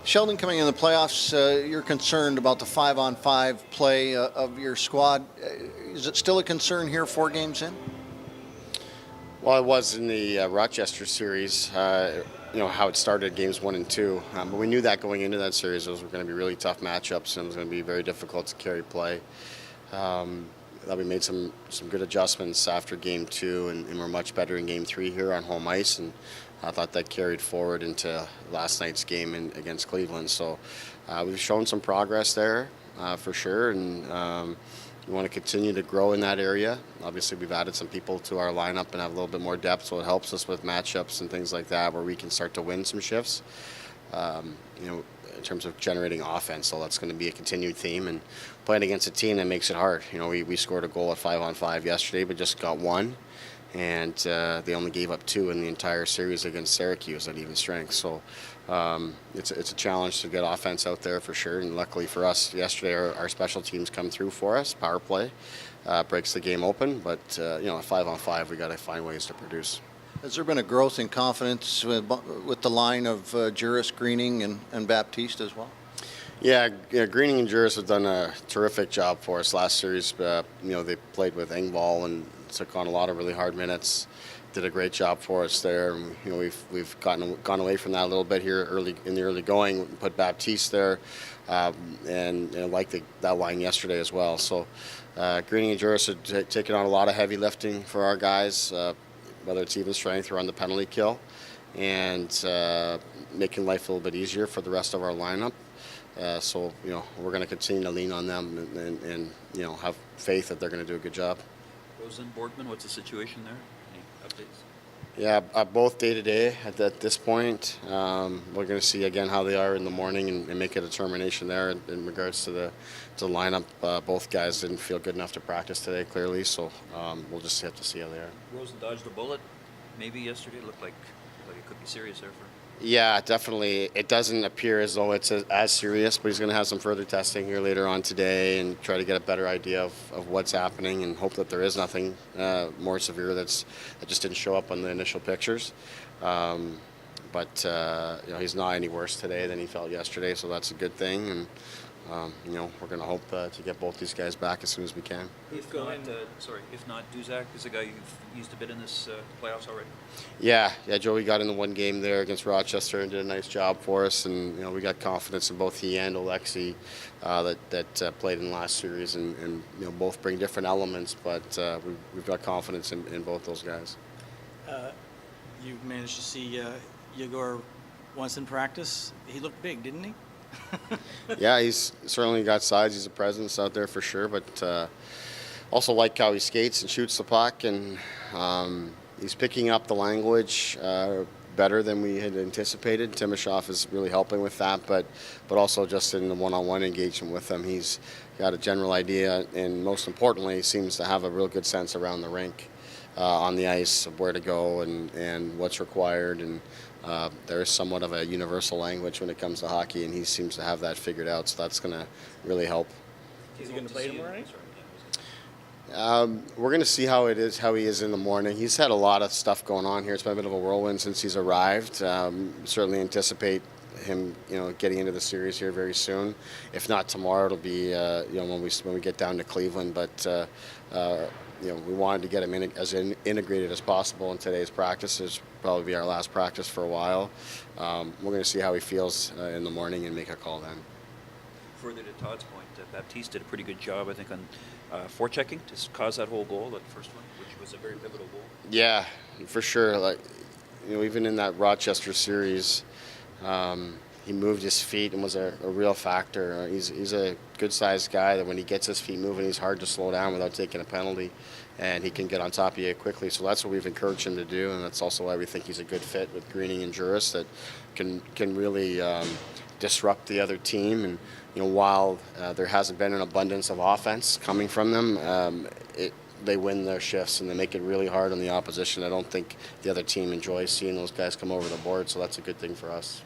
Sheldon, coming in the playoffs, you're concerned about the 5-on-5 play of your squad. Is it still a concern here 4 games in? Well, it was in the Rochester series, how it started games 1 and 2. But we knew that going into that series, those were going to be really tough matchups and it was going to be very difficult to carry play. That we made some good adjustments after game 2 and we're much better in game 3 here on home ice, and I thought that carried forward into last night's game against Cleveland. So we've shown some progress there for sure, and we want to continue to grow in that area. Obviously, we've added some people to our lineup and have a little bit more depth, so it helps us with matchups and things like that where we can start to win some shifts. In terms of generating offense, so that's going to be a continued theme, and playing against a team that makes it hard. We scored a goal at 5-on-5 yesterday, but just got 1, and they only gave up 2 in the entire series against Syracuse at even strength. So it's a challenge to get offense out there for sure, and luckily for us yesterday our special teams come through for us. Power play breaks the game open, but at 5-on-5 we got to find ways to produce. Has there been a growth in confidence with the line of Juris, Greening, and Baptiste as well? Yeah, Greening and Juris have done a terrific job for us last series. They played with Engvall and took on a lot of really hard minutes. Did a great job for us there. We've gone away from that a little bit here in the early going. Put Baptiste there, and liked that line yesterday as well. So Greening and Juris have taken on a lot of heavy lifting for our guys. Whether it's even strength or on the penalty kill, and making life a little bit easier for the rest of our lineup. So we're going to continue to lean on them and have faith that they're going to do a good job. Rosen, Borgman, what's the situation there? Any updates? Yeah, both day to day at this point. We're going to see again how they are in the morning and make a determination there in regards to the lineup. Both guys didn't feel good enough to practice today, clearly, so we'll just have to see how they are. Rosen dodged a bullet maybe yesterday. It looked like it could be serious there for. Yeah, definitely. It doesn't appear as though it's as serious, but he's going to have some further testing here later on today and try to get a better idea of what's happening and hope that there is nothing more severe that just didn't show up on the initial pictures. But he's not any worse today than he felt yesterday, so that's a good thing. And we're going to hope to get both these guys back as soon as we can. If not, Duzak is a guy you've used a bit in this playoffs already. Yeah, Joey got in the 1 game there against Rochester and did a nice job for us, and we got confidence in both he and Alexi that played in the last series, and both bring different elements, but we've got confidence in both those guys. You managed to see Yegor once in practice. He looked big, didn't he? Yeah, he's certainly got size. He's a presence out there for sure, but also like how he skates and shoots the puck, and he's picking up the language better than we had anticipated. Timashov is really helping with that, but also just in the one-on-one engagement with him, he's got a general idea, and most importantly, seems to have a real good sense around the rink, on the ice, of where to go and what's required, and there is somewhat of a universal language when it comes to hockey, and he seems to have that figured out, so that's going to really help. Is he going to play tomorrow night? We're going to see how he is in the morning. He's had a lot of stuff going on here. It's been a bit of a whirlwind since he's arrived. Certainly anticipate him, getting into the series here very soon. If not tomorrow, it'll be when we get down to Cleveland. But we wanted to get him as integrated as possible in today's practices. Probably be our last practice for a while. We're going to see how he feels in the morning and make a call then. Further to Todd's point, Baptiste did a pretty good job, I think, on forechecking to cause that whole goal, that first one, which was a very pivotal goal. Yeah, for sure. Even in that Rochester series, he moved his feet and was a real factor. He's a good-sized guy that when he gets his feet moving, he's hard to slow down without taking a penalty, and he can get on top of you quickly. So that's what we've encouraged him to do, and that's also why we think he's a good fit with Greening and Juris, that can really disrupt the other team. And while there hasn't been an abundance of offense coming from them, they win their shifts and they make it really hard on the opposition. I don't think the other team enjoys seeing those guys come over the board, so that's a good thing for us.